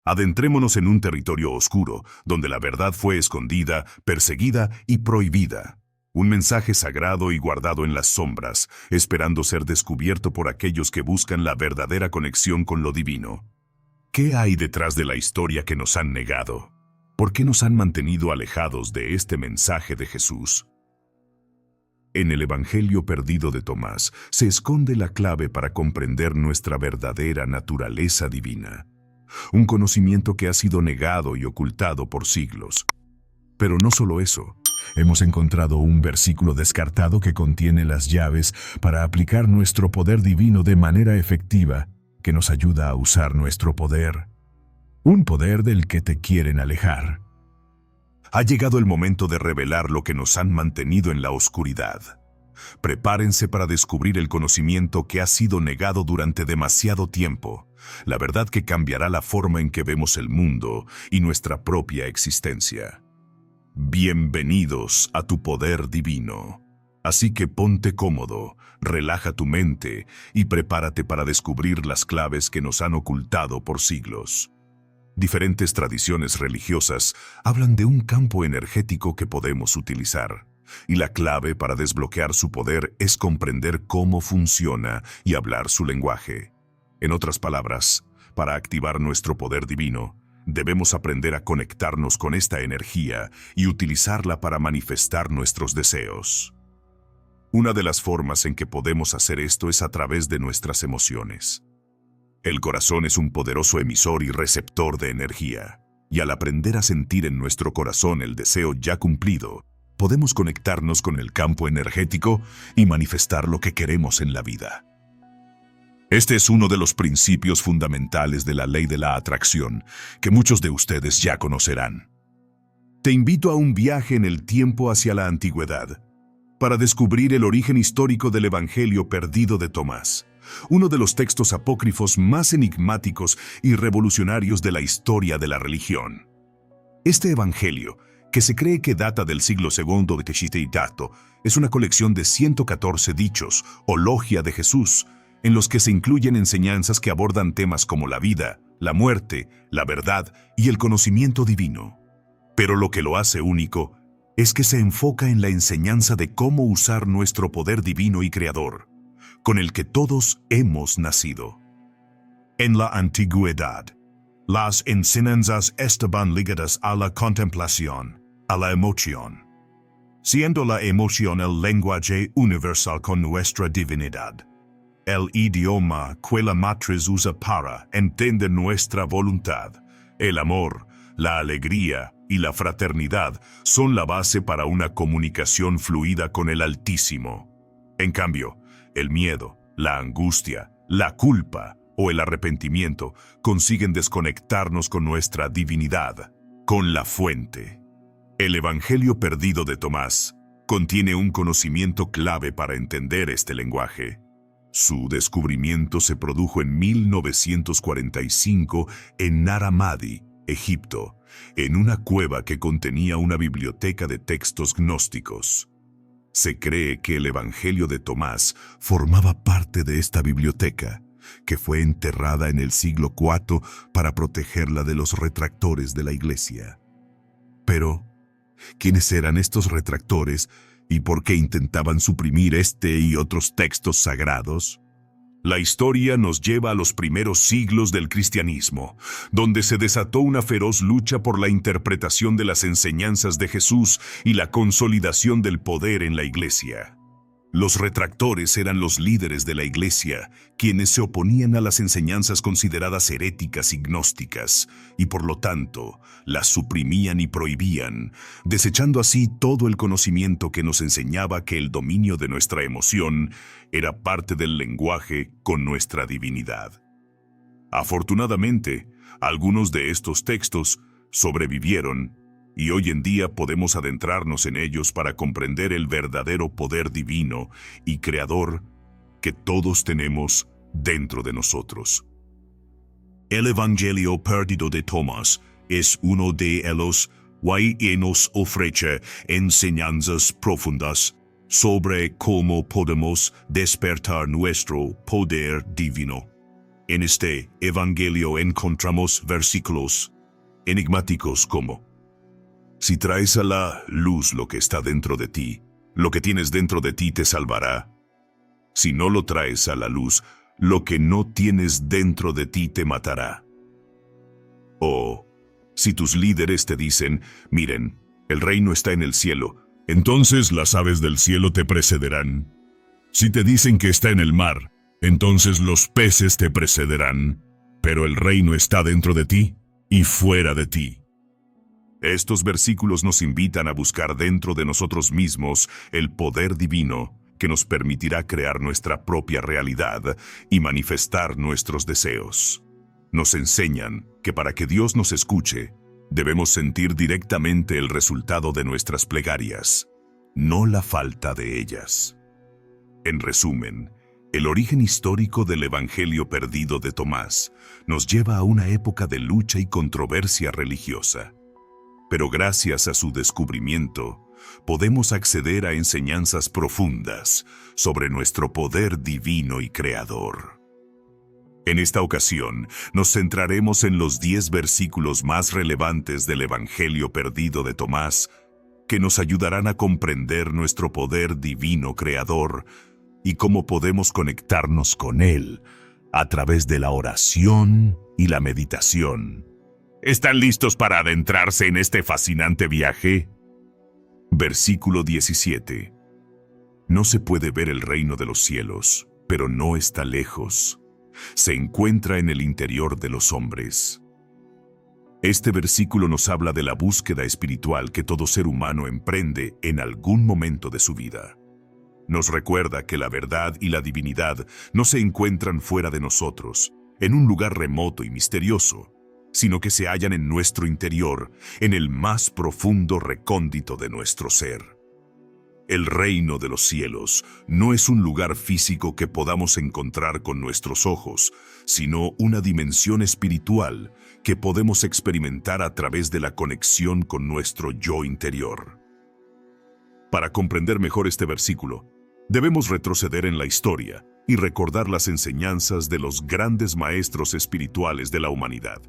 Adentrémonos en un territorio oscuro, donde la verdad fue escondida, perseguida y prohibida. Un mensaje sagrado y guardado en las sombras, esperando ser descubierto por aquellos que buscan la verdadera conexión con lo divino. ¿Qué hay detrás de la historia que nos han negado? ¿Por qué nos han mantenido alejados de este mensaje de Jesús? En el Evangelio perdido de Tomás se esconde la clave para comprender nuestra verdadera naturaleza divina. Un conocimiento que ha sido negado y ocultado por siglos. Pero no solo eso. Hemos encontrado un versículo descartado que contiene las llaves para aplicar nuestro poder divino de manera efectiva, que nos ayuda a usar nuestro poder. Un poder del que te quieren alejar. Ha llegado el momento de revelar lo que nos han mantenido en la oscuridad. Prepárense para descubrir el conocimiento que ha sido negado durante demasiado tiempo, la verdad que cambiará la forma en que vemos el mundo y nuestra propia existencia. Bienvenidos a tu poder divino. Así que ponte cómodo, relaja tu mente y prepárate para descubrir las claves que nos han ocultado por siglos. Diferentes tradiciones religiosas hablan de un campo energético que podemos utilizar, y la clave para desbloquear su poder es comprender cómo funciona y hablar su lenguaje. En otras palabras, para activar nuestro poder divino, debemos aprender a conectarnos con esta energía y utilizarla para manifestar nuestros deseos. Una de las formas en que podemos hacer esto es a través de nuestras emociones. El corazón es un poderoso emisor y receptor de energía, y al aprender a sentir en nuestro corazón el deseo ya cumplido, podemos conectarnos con el campo energético y manifestar lo que queremos en la vida. Este es uno de los principios fundamentales de la ley de la atracción, que muchos de ustedes ya conocerán. Te invito a un viaje en el tiempo hacia la antigüedad, para descubrir el origen histórico del Evangelio perdido de Tomás, uno de los textos apócrifos más enigmáticos y revolucionarios de la historia de la religión. Este Evangelio, que se cree que data del siglo II de Teshite y Dato, es una colección de 114 dichos o logia de Jesús, en los que se incluyen enseñanzas que abordan temas como la vida, la muerte, la verdad y el conocimiento divino. Pero lo que lo hace único es que se enfoca en la enseñanza de cómo usar nuestro poder divino y creador, con el que todos hemos nacido. En la antigüedad, las enseñanzas estaban ligadas a la contemplación, a la emoción, siendo la emoción el lenguaje universal con nuestra divinidad. El idioma que la matriz usa para entender nuestra voluntad, el amor, la alegría y la fraternidad son la base para una comunicación fluida con el Altísimo. En cambio, el miedo, la angustia, la culpa o el arrepentimiento consiguen desconectarnos con nuestra divinidad, con la fuente. El Evangelio perdido de Tomás contiene un conocimiento clave para entender este lenguaje. Su descubrimiento se produjo en 1945 en Nara-Madi, Egipto, en una cueva que contenía una biblioteca de textos gnósticos. Se cree que el Evangelio de Tomás formaba parte de esta biblioteca, que fue enterrada en el siglo IV para protegerla de los retractores de la Iglesia. Pero, ¿quiénes eran estos retractores y por qué intentaban suprimir este y otros textos sagrados? La historia nos lleva a los primeros siglos del cristianismo, donde se desató una feroz lucha por la interpretación de las enseñanzas de Jesús y la consolidación del poder en la Iglesia. Los retractores eran los líderes de la Iglesia, quienes se oponían a las enseñanzas consideradas heréticas y gnósticas, y por lo tanto, las suprimían y prohibían, desechando así todo el conocimiento que nos enseñaba que el dominio de nuestra emoción era parte del lenguaje con nuestra divinidad. Afortunadamente, algunos de estos textos sobrevivieron, y hoy en día podemos adentrarnos en ellos para comprender el verdadero poder divino y creador que todos tenemos dentro de nosotros. El Evangelio perdido de Tomás es uno de ellos y nos ofrece enseñanzas profundas sobre cómo podemos despertar nuestro poder divino. En este evangelio encontramos versículos enigmáticos como: si traes a la luz lo que está dentro de ti, lo que tienes dentro de ti te salvará. Si no lo traes a la luz, lo que no tienes dentro de ti te matará. O, si tus líderes te dicen: miren, el reino está en el cielo, entonces las aves del cielo te precederán. Si te dicen que está en el mar, entonces los peces te precederán, pero el reino está dentro de ti y fuera de ti. Estos versículos nos invitan a buscar dentro de nosotros mismos el poder divino que nos permitirá crear nuestra propia realidad y manifestar nuestros deseos. Nos enseñan que para que Dios nos escuche, debemos sentir directamente el resultado de nuestras plegarias, no la falta de ellas. En resumen, el origen histórico del Evangelio perdido de Tomás nos lleva a una época de lucha y controversia religiosa. Pero gracias a su descubrimiento, podemos acceder a enseñanzas profundas sobre nuestro poder divino y creador. En esta ocasión, nos centraremos en los 10 versículos más relevantes del Evangelio perdido de Tomás, que nos ayudarán a comprender nuestro poder divino creador y cómo podemos conectarnos con él a través de la oración y la meditación. ¿Están listos para adentrarse en este fascinante viaje? Versículo 17. No se puede ver el reino de los cielos, pero no está lejos. Se encuentra en el interior de los hombres. Este versículo nos habla de la búsqueda espiritual que todo ser humano emprende en algún momento de su vida. Nos recuerda que la verdad y la divinidad no se encuentran fuera de nosotros, en un lugar remoto y misterioso, sino que se hallan en nuestro interior, en el más profundo recóndito de nuestro ser. El reino de los cielos no es un lugar físico que podamos encontrar con nuestros ojos, sino una dimensión espiritual que podemos experimentar a través de la conexión con nuestro yo interior. Para comprender mejor este versículo, debemos retroceder en la historia y recordar las enseñanzas de los grandes maestros espirituales de la humanidad.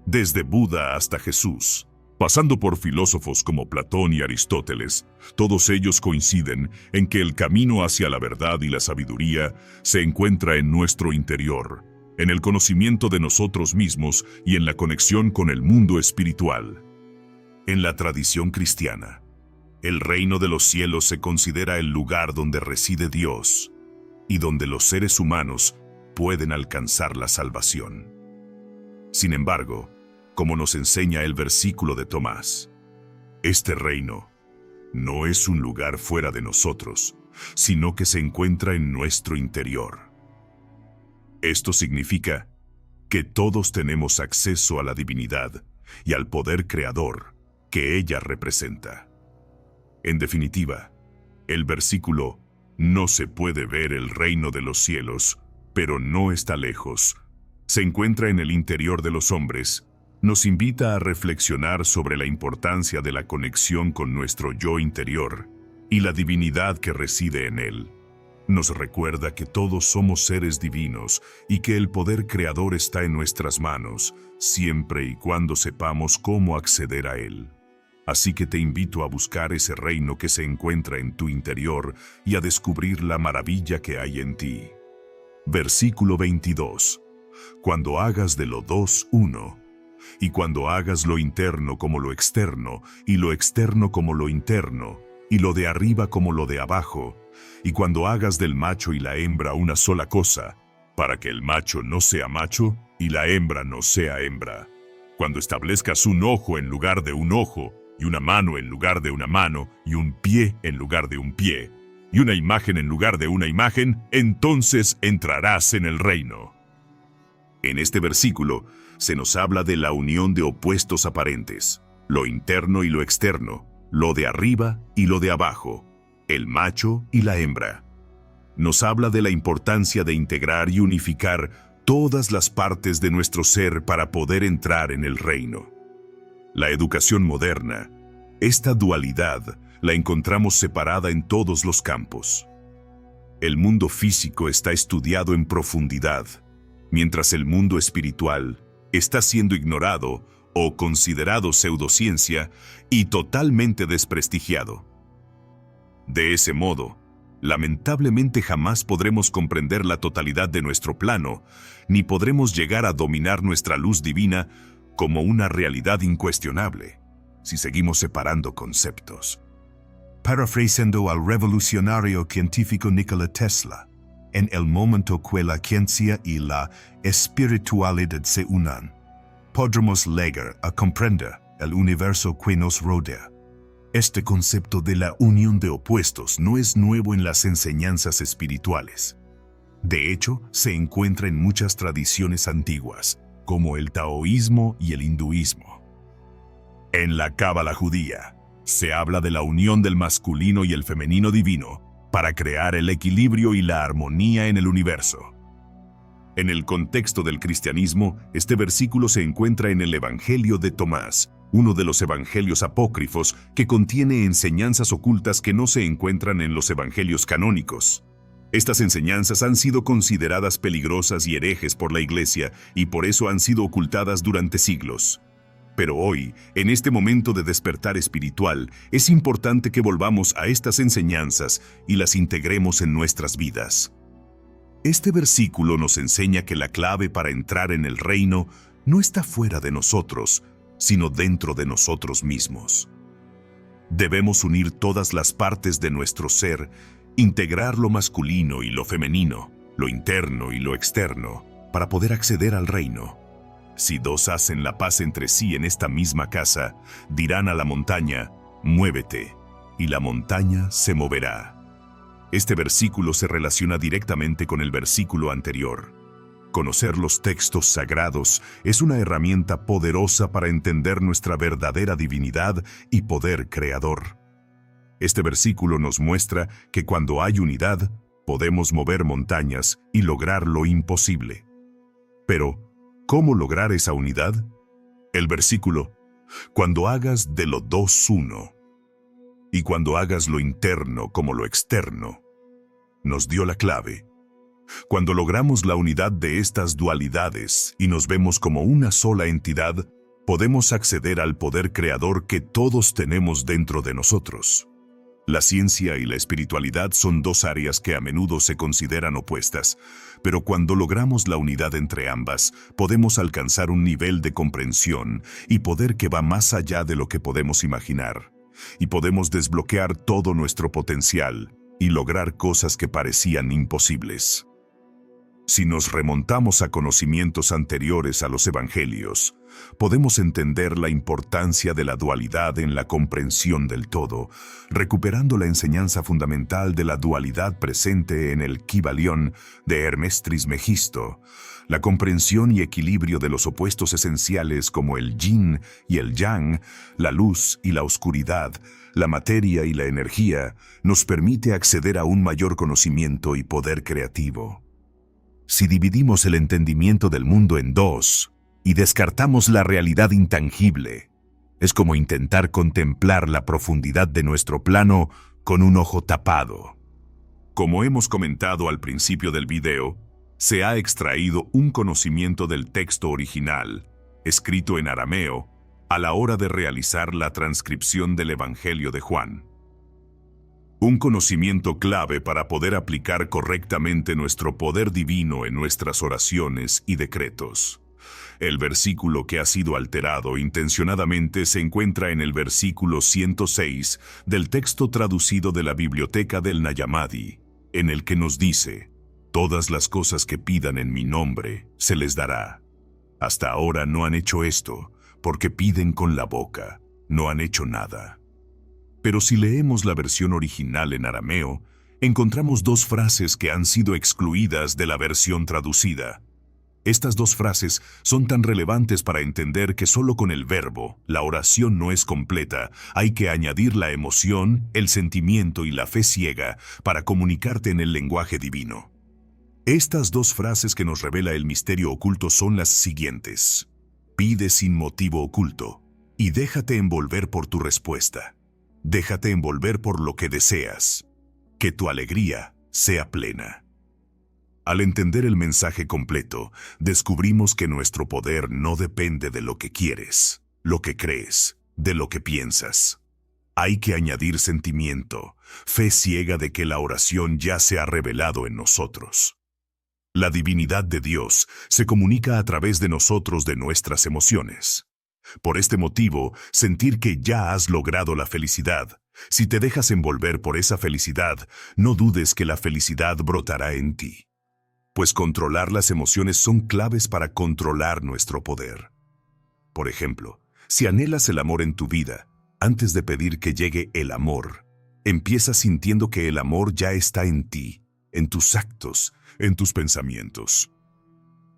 Desde Buda hasta Jesús, pasando por filósofos como Platón y Aristóteles, todos ellos coinciden en que el camino hacia la verdad y la sabiduría se encuentra en nuestro interior, en el conocimiento de nosotros mismos y en la conexión con el mundo espiritual. En la tradición cristiana, el reino de los cielos se considera el lugar donde reside Dios y donde los seres humanos pueden alcanzar la salvación. Sin embargo, como nos enseña el versículo de Tomás, este reino no es un lugar fuera de nosotros, sino que se encuentra en nuestro interior. Esto significa que todos tenemos acceso a la divinidad y al poder creador que ella representa. En definitiva, el versículo "no se puede ver el reino de los cielos, pero no está lejos, se encuentra en el interior de los hombres", nos invita a reflexionar sobre la importancia de la conexión con nuestro yo interior y la divinidad que reside en él. Nos recuerda que todos somos seres divinos y que el poder creador está en nuestras manos, siempre y cuando sepamos cómo acceder a él. Así que te invito a buscar ese reino que se encuentra en tu interior y a descubrir la maravilla que hay en ti. Versículo 22. Cuando hagas de lo dos uno, y cuando hagas lo interno como lo externo, y lo externo como lo interno, y lo de arriba como lo de abajo, y cuando hagas del macho y la hembra una sola cosa, para que el macho no sea macho y la hembra no sea hembra. Cuando establezcas un ojo en lugar de un ojo, y una mano en lugar de una mano, y un pie en lugar de un pie, y una imagen en lugar de una imagen, entonces entrarás en el reino. En este versículo se nos habla de la unión de opuestos aparentes, lo interno y lo externo, lo de arriba y lo de abajo, el macho y la hembra. Nos habla de la importancia de integrar y unificar todas las partes de nuestro ser para poder entrar en el reino. La educación moderna, esta dualidad, la encontramos separada en todos los campos. El mundo físico está estudiado en profundidad, mientras el mundo espiritual está siendo ignorado o considerado pseudociencia y totalmente desprestigiado. De ese modo, lamentablemente jamás podremos comprender la totalidad de nuestro plano, ni podremos llegar a dominar nuestra luz divina como una realidad incuestionable, si seguimos separando conceptos. Parafraseando al revolucionario científico Nikola Tesla, en el momento que la ciencia y la espiritualidad se unan, podremos llegar a comprender el universo que nos rodea. Este concepto de la unión de opuestos no es nuevo en las enseñanzas espirituales. De hecho, se encuentra en muchas tradiciones antiguas, como el taoísmo y el hinduismo. En la cábala judía, se habla de la unión del masculino y el femenino divino para crear el equilibrio y la armonía en el universo. En el contexto del cristianismo, este versículo se encuentra en el Evangelio de Tomás, uno de los evangelios apócrifos que contiene enseñanzas ocultas que no se encuentran en los evangelios canónicos. Estas enseñanzas han sido consideradas peligrosas y herejes por la Iglesia y por eso han sido ocultadas durante siglos. Pero hoy, en este momento de despertar espiritual, es importante que volvamos a estas enseñanzas y las integremos en nuestras vidas. Este versículo nos enseña que la clave para entrar en el reino no está fuera de nosotros, sino dentro de nosotros mismos. Debemos unir todas las partes de nuestro ser, integrar lo masculino y lo femenino, lo interno y lo externo, para poder acceder al reino. Si dos hacen la paz entre sí en esta misma casa, dirán a la montaña, muévete, y la montaña se moverá. Este versículo se relaciona directamente con el versículo anterior. Conocer los textos sagrados es una herramienta poderosa para entender nuestra verdadera divinidad y poder creador. Este versículo nos muestra que cuando hay unidad, podemos mover montañas y lograr lo imposible. Pero, ¿cómo lograr esa unidad? El versículo, cuando hagas de lo dos uno, y cuando hagas lo interno como lo externo, nos dio la clave. Cuando logramos la unidad de estas dualidades y nos vemos como una sola entidad, podemos acceder al poder creador que todos tenemos dentro de nosotros. La ciencia y la espiritualidad son dos áreas que a menudo se consideran opuestas, pero cuando logramos la unidad entre ambas, podemos alcanzar un nivel de comprensión y poder que va más allá de lo que podemos imaginar, y podemos desbloquear todo nuestro potencial y lograr cosas que parecían imposibles. Si nos remontamos a conocimientos anteriores a los evangelios, podemos entender la importancia de la dualidad en la comprensión del todo, recuperando la enseñanza fundamental de la dualidad presente en el Kybalión de Hermes Trismegisto, la comprensión y equilibrio de los opuestos esenciales como el yin y el yang, la luz y la oscuridad, la materia y la energía, nos permite acceder a un mayor conocimiento y poder creativo. Si dividimos el entendimiento del mundo en dos y descartamos la realidad intangible, es como intentar contemplar la profundidad de nuestro plano con un ojo tapado. Como hemos comentado al principio del video, se ha extraído un conocimiento del texto original, escrito en arameo, a la hora de realizar la transcripción del Evangelio de Juan. Un conocimiento clave para poder aplicar correctamente nuestro poder divino en nuestras oraciones y decretos. El versículo que ha sido alterado intencionadamente se encuentra en el versículo 106 del texto traducido de la Biblioteca del Nag Hammadi, en el que nos dice: todas las cosas que pidan en mi nombre se les dará. Hasta ahora no han hecho esto, porque piden con la boca, no han hecho nada. Pero si leemos la versión original en arameo, encontramos dos frases que han sido excluidas de la versión traducida. Estas dos frases son tan relevantes para entender que solo con el verbo, la oración no es completa, hay que añadir la emoción, el sentimiento y la fe ciega para comunicarte en el lenguaje divino. Estas dos frases que nos revela el misterio oculto son las siguientes: pide sin motivo oculto y déjate envolver por tu respuesta. Déjate envolver por lo que deseas. Que tu alegría sea plena. Al entender el mensaje completo, descubrimos que nuestro poder no depende de lo que quieres, lo que crees, de lo que piensas. Hay que añadir sentimiento, fe ciega de que la oración ya se ha revelado en nosotros. La divinidad de Dios se comunica a través de nosotros de nuestras emociones. Por este motivo, sentir que ya has logrado la felicidad. Si te dejas envolver por esa felicidad, no dudes que la felicidad brotará en ti. Pues controlar las emociones son claves para controlar nuestro poder. Por ejemplo, si anhelas el amor en tu vida, antes de pedir que llegue el amor, empieza sintiendo que el amor ya está en ti, en tus actos, en tus pensamientos.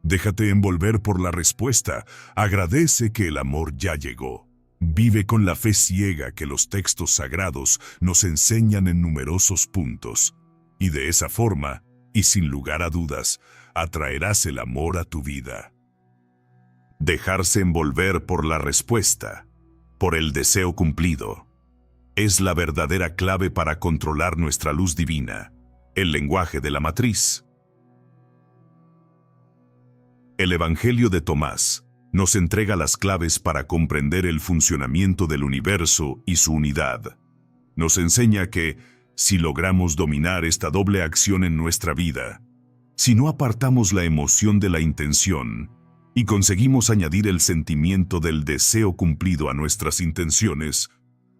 Déjate envolver por la respuesta, agradece que el amor ya llegó. Vive con la fe ciega que los textos sagrados nos enseñan en numerosos puntos, y de esa forma, y sin lugar a dudas, atraerás el amor a tu vida. Dejarse envolver por la respuesta, por el deseo cumplido, es la verdadera clave para controlar nuestra luz divina, el lenguaje de la matriz. El Evangelio de Tomás nos entrega las claves para comprender el funcionamiento del universo y su unidad. Nos enseña que, si logramos dominar esta doble acción en nuestra vida, si no apartamos la emoción de la intención y conseguimos añadir el sentimiento del deseo cumplido a nuestras intenciones,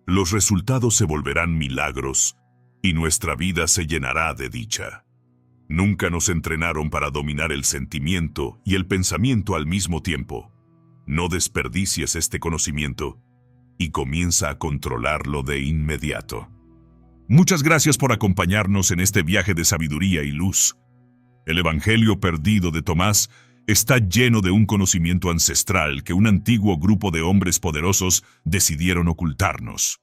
los resultados se volverán milagros y nuestra vida se llenará de dicha. Nunca nos entrenaron para dominar el sentimiento y el pensamiento al mismo tiempo. No desperdicies este conocimiento y comienza a controlarlo de inmediato. Muchas gracias por acompañarnos en este viaje de sabiduría y luz. El Evangelio perdido de Tomás está lleno de un conocimiento ancestral que un antiguo grupo de hombres poderosos decidieron ocultarnos.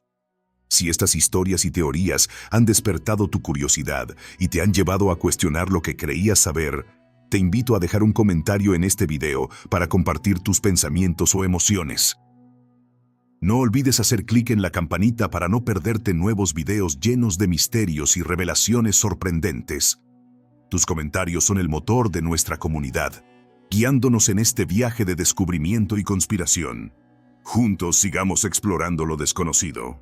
Si estas historias y teorías han despertado tu curiosidad y te han llevado a cuestionar lo que creías saber, te invito a dejar un comentario en este video para compartir tus pensamientos o emociones. No olvides hacer clic en la campanita para no perderte nuevos videos llenos de misterios y revelaciones sorprendentes. Tus comentarios son el motor de nuestra comunidad, guiándonos en este viaje de descubrimiento y conspiración. Juntos sigamos explorando lo desconocido.